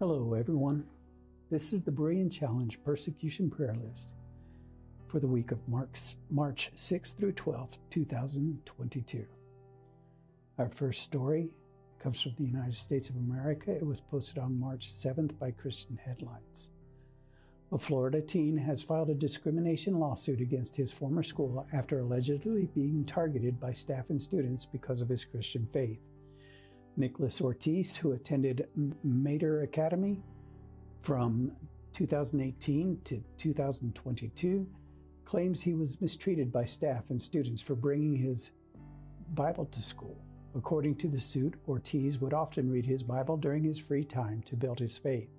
Hello, everyone. This is the Berean Challenge Persecution Prayer List for the week of March 6 through 12, 2022. Our first story comes from the United States of America. It was posted on March 7th by Christian Headlines. A Florida teen has filed a discrimination lawsuit against his former school after allegedly being targeted by staff and students because of his Christian faith. Nicholas Ortiz, who attended Mater Academy from 2018 to 2022, claims he was mistreated by staff and students for bringing his Bible to school. According to the suit, Ortiz would often read his Bible during his free time to build his faith.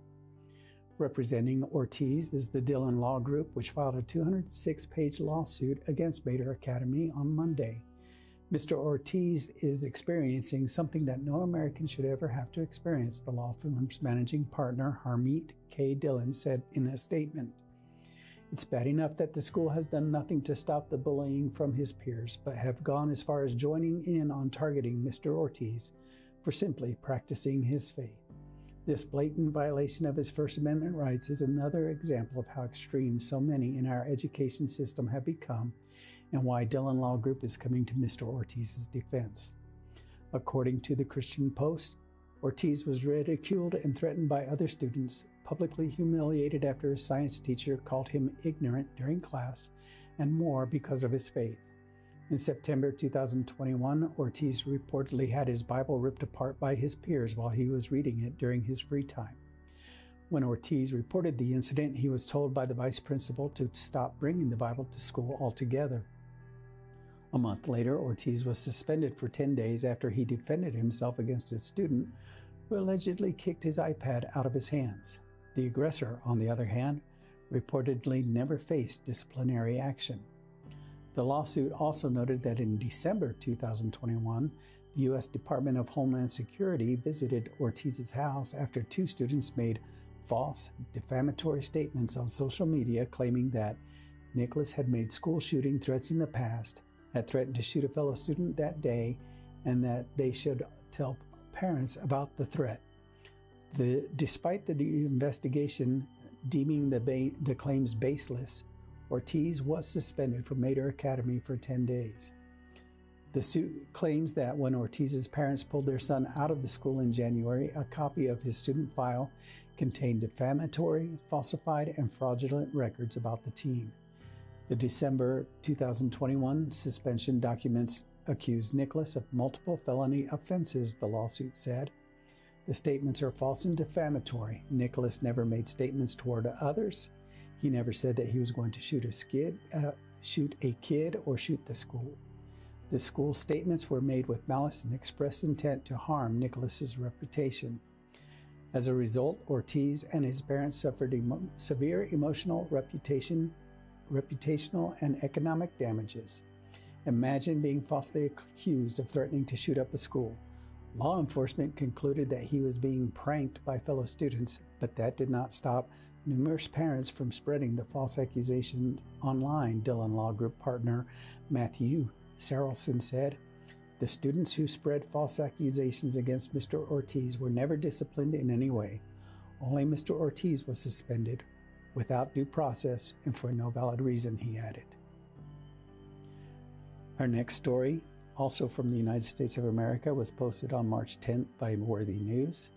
Representing Ortiz is the Dillon Law Group, which filed a 206-page lawsuit against Mater Academy on Monday. Mr. Ortiz is experiencing something that no American should ever have to experience, the law firm's managing partner, Harmeet K. Dillon, said in a statement. It's bad enough that the school has done nothing to stop the bullying from his peers, but have gone as far as joining in on targeting Mr. Ortiz for simply practicing his faith. This blatant violation of his First Amendment rights is another example of how extreme so many in our education system have become and why Dillon Law Group is coming to Mr. Ortiz's defense. According to the Christian Post, Ortiz was ridiculed and threatened by other students, publicly humiliated after his science teacher called him ignorant during class, and more because of his faith. In September 2021, Ortiz reportedly had his Bible ripped apart by his peers while he was reading it during his free time. When Ortiz reported the incident, he was told by the vice principal to stop bringing the Bible to school altogether. A month later, Ortiz was suspended for 10 days after he defended himself against a student who allegedly kicked his iPad out of his hands. The aggressor, on the other hand, reportedly never faced disciplinary action. The lawsuit also noted that in December 2021, the U.S. Department of Homeland Security visited Ortiz's house after two students made false, defamatory statements on social media claiming that Nicholas had made school shooting threats in the past, had threatened to shoot a fellow student that day, and that they should tell parents about the threat. Despite the investigation deeming the claims baseless, Ortiz was suspended from Mater Academy for 10 days. The suit claims that when Ortiz's parents pulled their son out of the school in January, a copy of his student file contained defamatory, falsified, and fraudulent records about the teen. The December 2021 suspension documents accuse Nicholas of multiple felony offenses, the lawsuit said. The statements are false and defamatory. Nicholas never made statements toward others. He never said that he was going to shoot a kid or shoot the school. The school statements were made with malice and express intent to harm Nicholas's reputation. As a result, Ortiz and his parents suffered severe emotional, reputational, and economic damages. Imagine being falsely accused of threatening to shoot up a school. Law enforcement concluded that he was being pranked by fellow students, but that did not stop numerous parents from spreading the false accusation online, Dillon Law Group partner Matthew Sarelson said. The students who spread false accusations against Mr. Ortiz were never disciplined in any way. Only Mr. Ortiz was suspended without due process and for no valid reason, he added. Our next story, also from the United States of America, was posted on March 10th by Worthy News.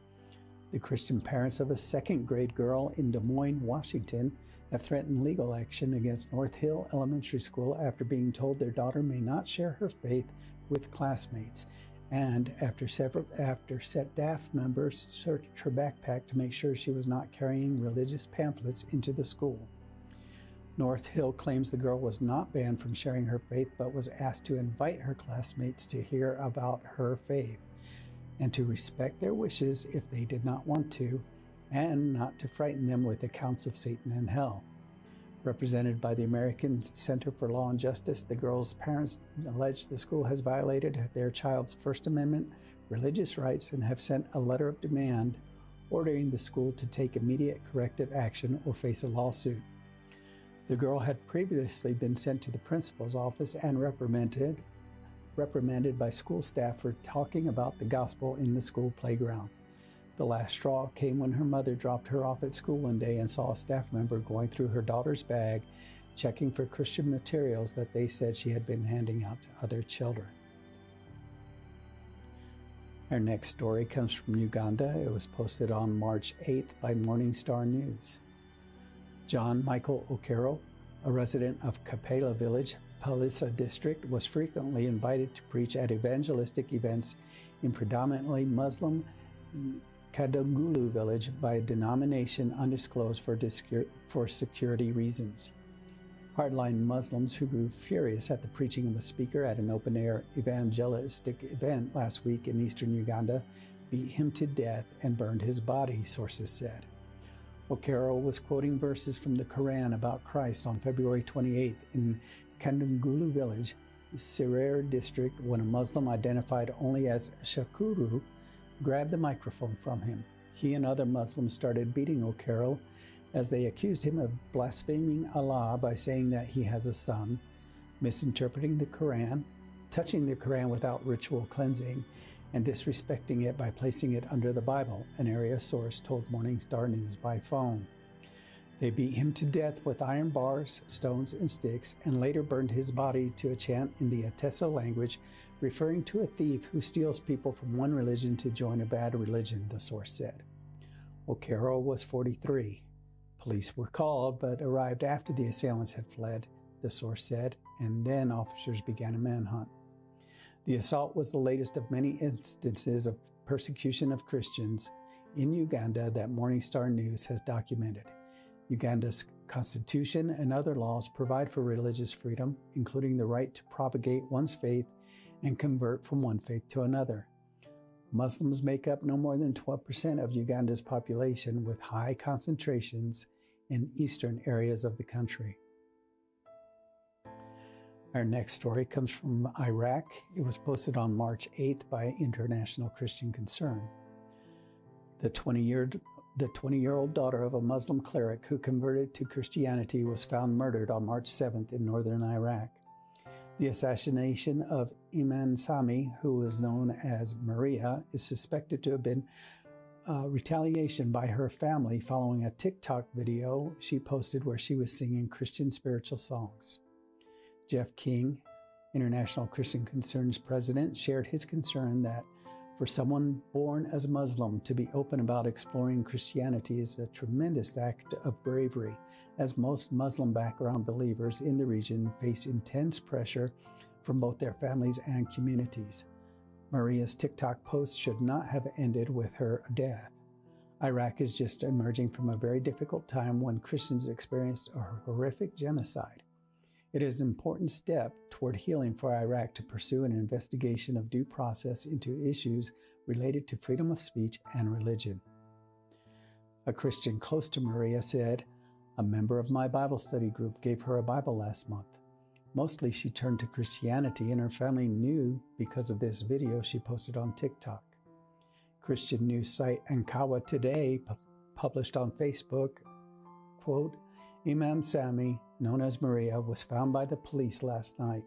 The Christian parents of a second-grade girl in Des Moines, Washington, have threatened legal action against North Hill Elementary School after being told their daughter may not share her faith with classmates, and after staff members searched her backpack to make sure she was not carrying religious pamphlets into the school. North Hill claims the girl was not banned from sharing her faith, but was asked to invite her classmates to hear about her faith and to respect their wishes if they did not want to, and not to frighten them with accounts of Satan and hell. Represented by the American Center for Law and Justice, the girl's parents allege the school has violated their child's First Amendment religious rights and have sent a letter of demand ordering the school to take immediate corrective action or face a lawsuit. The girl had previously been sent to the principal's office and reprimanded by school staff for talking about the gospel in the school playground. The last straw came when her mother dropped her off at school one day and saw a staff member going through her daughter's bag, checking for Christian materials that they said she had been handing out to other children. Our next story comes from Uganda. It was posted on March 8th by Morning Star News. John Michael Okero, a resident of Kapela Village, Palisa District, was frequently invited to preach at evangelistic events in predominantly Muslim Kadungulu village by a denomination undisclosed for security reasons. Hardline Muslims who grew furious at the preaching of a speaker at an open-air evangelistic event last week in eastern Uganda beat him to death and burned his body, sources said. Okero was quoting verses from the Quran about Christ on February 28th in Kadungulu village, Sirere district, when a Muslim identified only as Shakuru grabbed the microphone from him. He and other Muslims started beating Okero as they accused him of blaspheming Allah by saying that he has a son, misinterpreting the Quran, touching the Quran without ritual cleansing, and disrespecting it by placing it under the Bible, an area source told Morning Star News by phone. They beat him to death with iron bars, stones, and sticks, and later burned his body to a chant in the Ateso language, referring to a thief who steals people from one religion to join a bad religion, the source said. Okero was 43. Police were called, but arrived after the assailants had fled, the source said, and then officers began a manhunt. The assault was the latest of many instances of persecution of Christians in Uganda that Morning Star News has documented. Uganda's constitution and other laws provide for religious freedom, including the right to propagate one's faith and convert from one faith to another. Muslims make up no more than 12% of Uganda's population, with high concentrations in eastern areas of the country. Our next story comes from Iraq. It was posted on March 8th by International Christian Concern. The 20-year-old daughter of a Muslim cleric who converted to Christianity was found murdered on March 7th in northern Iraq. The assassination of Iman Sami, who was known as Maria, is suspected to have been retaliation by her family following a TikTok video she posted where she was singing Christian spiritual songs. Jeff King, International Christian Concern's president, shared his concern that for someone born as a Muslim to be open about exploring Christianity is a tremendous act of bravery, as most Muslim background believers in the region face intense pressure from both their families and communities. Maria's TikTok post should not have ended with her death. Iraq is just emerging from a very difficult time when Christians experienced a horrific genocide. It is an important step toward healing for Iraq to pursue an investigation of due process into issues related to freedom of speech and religion. A Christian close to Maria said, "A member of my Bible study group gave her a Bible last month. Mostly she turned to Christianity, and her family knew because of this video she posted on TikTok." Christian news site Ankawa Today published on Facebook, quote, "Imam Sami, known as Maria, was found by the police last night.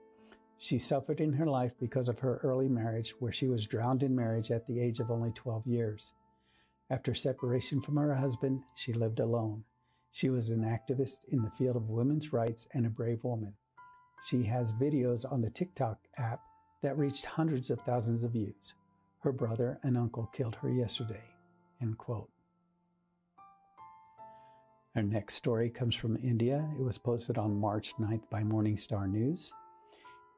She suffered in her life because of her early marriage, where she was drowned in marriage at the age of only 12 years. After separation from her husband, she lived alone. She was an activist in the field of women's rights and a brave woman. She has videos on the TikTok app that reached hundreds of thousands of views. Her brother and uncle killed her yesterday." End quote. Our next story comes from India. It was posted on March 9th by Morning Star News.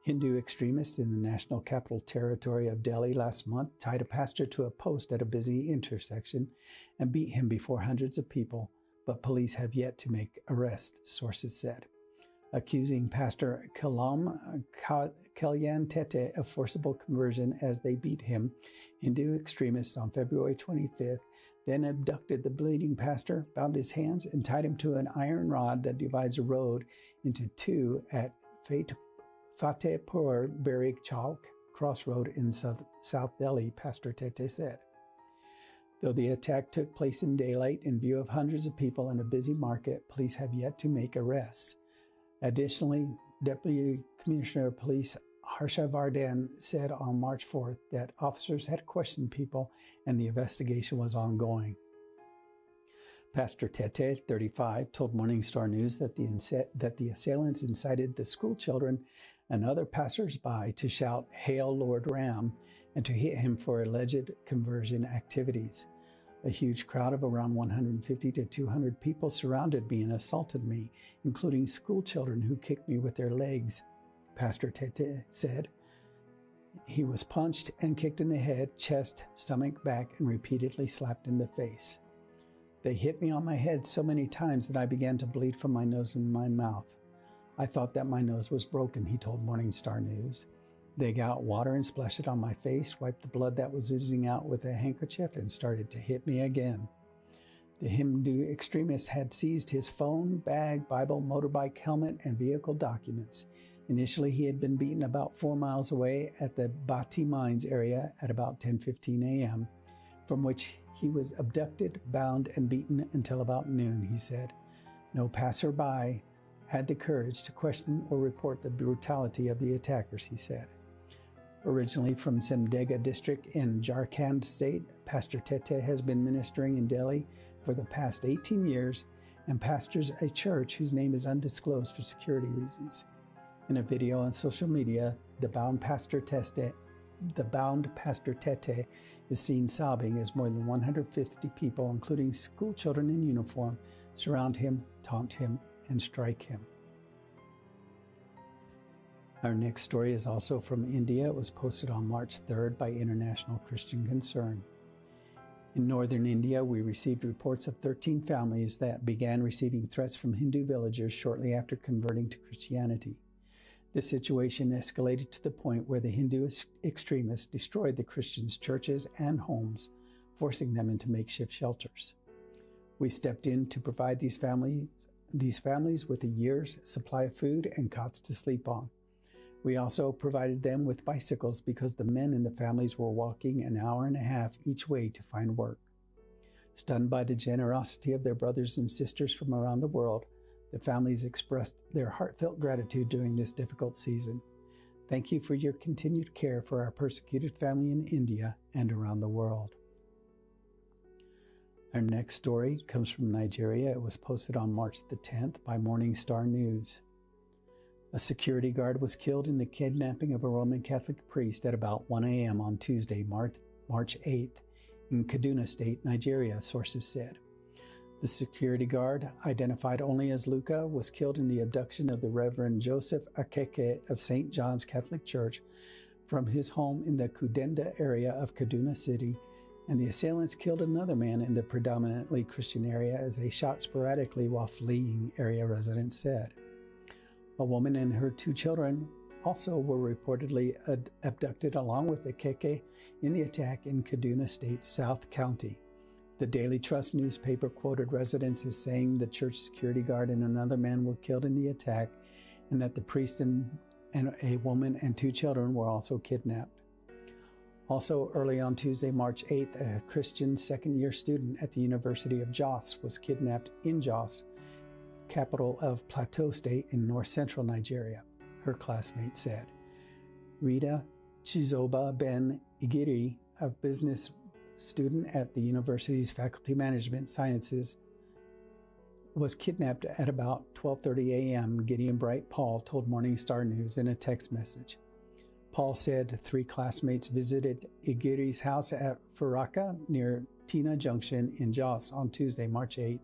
Hindu extremists in the National Capital Territory of Delhi last month tied a pastor to a post at a busy intersection and beat him before hundreds of people, but police have yet to make arrests, sources said. Accusing Pastor Kalam Kalyan Tete of forcible conversion as they beat him, Hindu extremists on February 25th then abducted the bleeding pastor, bound his hands, and tied him to an iron rod that divides a road into two at Fatehpur Bari Chowk crossroad in South Delhi, Pastor Tete said. Though the attack took place in daylight in view of hundreds of people in a busy market, police have yet to make arrests. Additionally, Deputy Commissioner of Police Harshavardhan said on March 4th that officers had questioned people and the investigation was ongoing. Pastor Tete, 35, told Morning Star News that the assailants incited the school children and other passers-by to shout, "Hail Lord Ram," and to hit him for alleged conversion activities. A huge crowd of around 150 to 200 people surrounded me and assaulted me, including school children who kicked me with their legs, Pastor Tete said. He was punched and kicked in the head, chest, stomach, back, and repeatedly slapped in the face. They hit me on my head so many times that I began to bleed from my nose and my mouth. I thought that my nose was broken, he told Morning Star News. They got water and splashed it on my face, wiped the blood that was oozing out with a handkerchief, and started to hit me again. The Hindu extremist had seized his phone, bag, Bible, motorbike, helmet, and vehicle documents. Initially, he had been beaten about 4 miles away at the Bhatti Mines area at about 10:15 a.m., from which he was abducted, bound, and beaten until about noon, he said. No passerby had the courage to question or report the brutality of the attackers, he said. Originally from Simdega district in Jharkhand state, Pastor Tete has been ministering in Delhi for the past 18 years and pastors a church whose name is undisclosed for security reasons. In a video on social media, the bound Pastor Tete is seen sobbing as more than 150 people, including school children in uniform, surround him, taunt him, and strike him. Our next story is also from India. It was posted on March 3rd by International Christian Concern. In northern India, we received reports of 13 families that began receiving threats from Hindu villagers shortly after converting to Christianity. This situation escalated to the point where the Hindu extremists destroyed the Christians' churches and homes, forcing them into makeshift shelters. We stepped in to provide these families with a year's supply of food and cots to sleep on. We also provided them with bicycles because the men in the families were walking an hour and a half each way to find work. Stunned by the generosity of their brothers and sisters from around the world, the families expressed their heartfelt gratitude during this difficult season. Thank you for your continued care for our persecuted family in India and around the world. Our next story comes from Nigeria. It was posted on March the 10th by Morning Star News. A security guard was killed in the kidnapping of a Roman Catholic priest at about 1 a.m. on Tuesday, March 8th, in Kaduna State, Nigeria, sources said. The security guard, identified only as Luca, was killed in the abduction of the Reverend Joseph Akeke of St. John's Catholic Church from his home in the Kudenda area of Kaduna City, and the assailants killed another man in the predominantly Christian area as they shot sporadically while fleeing, area residents said. A woman and her 2 children also were reportedly abducted along with Akeke in the attack in Kaduna State, South County. The Daily Trust newspaper quoted residents as saying the church security guard and another man were killed in the attack and that the priest and a woman and 2 children were also kidnapped. Also, early on Tuesday, March 8th, a Christian second-year student at the University of Jos was kidnapped in Jos, capital of Plateau State in north-central Nigeria, her classmate said. Rita Chizoba Ben Igiri, a business student at the university's Faculty Management Sciences, was kidnapped at about 12:30 a.m., Gideon Bright Paul told Morning Star News in a text message. Paul said 3 classmates visited Igiri's house at Faraka near Tina Junction in Jos on Tuesday, March 8th,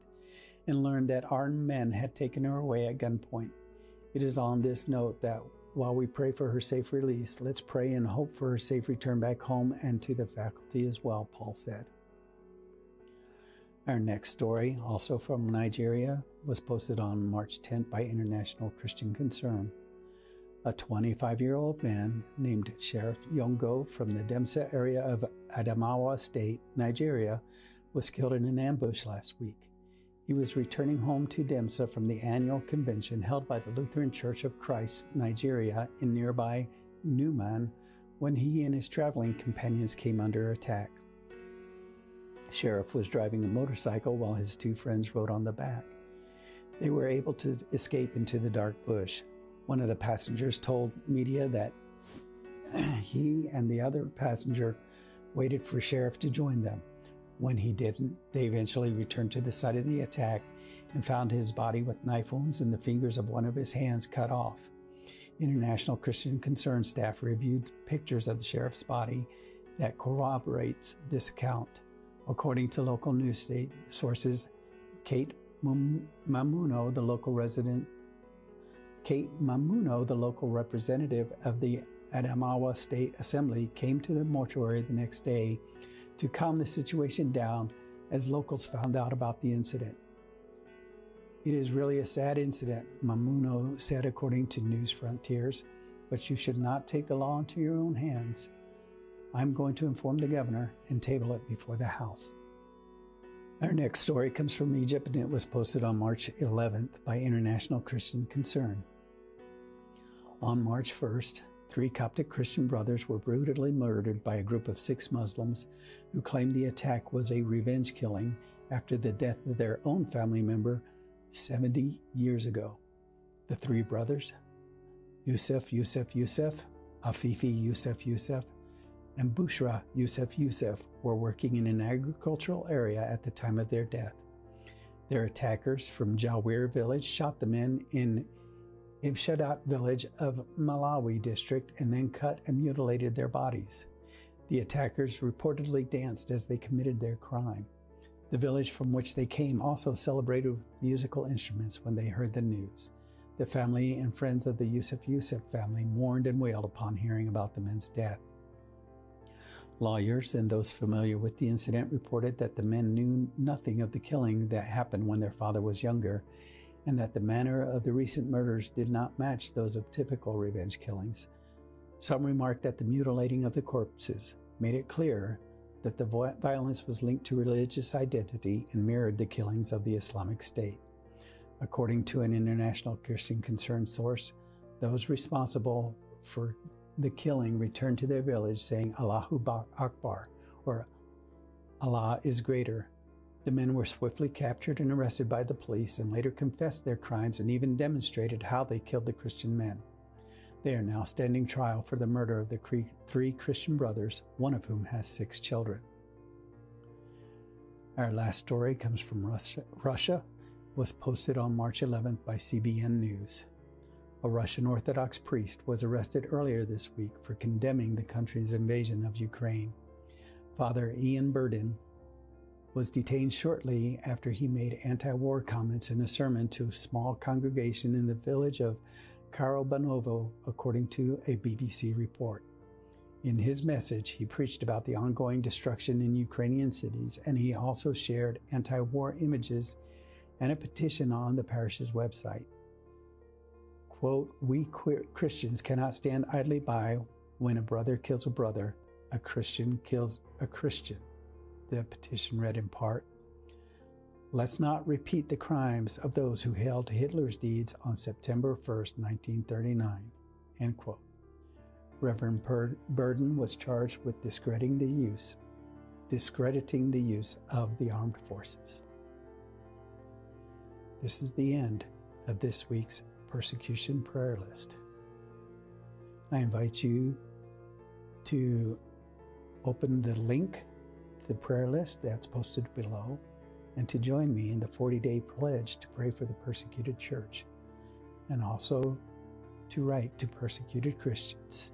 and learned that armed men had taken her away at gunpoint. It is on this note that while we pray for her safe release, let's pray and hope for her safe return back home and to the faculty as well, Paul said. Our next story, also from Nigeria, was posted on March 10th by International Christian Concern. A 25-year-old man named Sheriff Yongo from the Demsa area of Adamawa State, Nigeria, was killed in an ambush last week. He was returning home to Demsa from the annual convention held by the Lutheran Church of Christ, Nigeria, in nearby Newman, when he and his traveling companions came under attack. Sheriff was driving a motorcycle while his 2 friends rode on the back. They were able to escape into the dark bush. One of the passengers told media that He and the other passenger waited for sheriff to join them. When he didn't, they eventually returned to the site of the attack and found his body with knife wounds and the fingers of one of his hands cut off. International Christian Concern staff reviewed pictures of the sheriff's body that corroborates this account. According to local news sources, Kate Mamuno, the local representative of the Adamawa State Assembly, came to the mortuary the next day to calm the situation down as locals found out about the incident. "It is really a sad incident," Mamuno said, according to News Frontiers, "but you should not take the law into your own hands. I'm going to inform the governor and table it before the House." Our next story comes from Egypt, and it was posted on March 11th by International Christian Concern. On March 1st, 3 Coptic Christian brothers were brutally murdered by a group of 6 Muslims who claimed the attack was a revenge killing after the death of their own family member 70 years ago. The 3 brothers, Yusuf, Afifi Yusuf, and Bushra Yusuf were working in an agricultural area at the time of their death. Their attackers from Jawir village shot the men in Ibshadat village of Malawi district and then cut and mutilated their bodies. The attackers reportedly danced as they committed their crime. The village from which they came also celebrated with musical instruments when they heard the news. The family and friends of the Yusuf family mourned and wailed upon hearing about the men's death. Lawyers and those familiar with the incident reported that the men knew nothing of the killing that happened when their father was younger, and that the manner of the recent murders did not match those of typical revenge killings. Some remarked that the mutilating of the corpses made it clear that the violence was linked to religious identity and mirrored the killings of the Islamic State. According to an International Christian Concern source, those responsible for the killing returned to their village saying Allahu Akbar, or Allah is greater. The men were swiftly captured and arrested by the police and later confessed their crimes and even demonstrated how they killed the Christian men. They are now standing trial for the murder of the 3 Christian brothers, one of whom has 6 children. Our last story comes from Russia, was posted on March 11th by CBN News. A Russian Orthodox priest was arrested earlier this week for condemning the country's invasion of Ukraine. Father Ian Burden was detained shortly after he made anti-war comments in a sermon to a small congregation in the village of Karobanovo, according to a BBC report. In his message, he preached about the ongoing destruction in Ukrainian cities, and he also shared anti-war images and a petition on the parish's website. Quote, "We Christians cannot stand idly by when a brother kills a brother, a Christian kills a Christian," the petition read in part. "Let's not repeat the crimes of those who hailed Hitler's deeds on September 1st, 1939, end quote. Reverend Burden was charged with discrediting the use of the armed forces. This is the end of this week's Persecution Prayer List. I invite you to open the link to the prayer list that's posted below and to join me in the 40-day pledge to pray for the persecuted church, and also to write to persecuted Christians.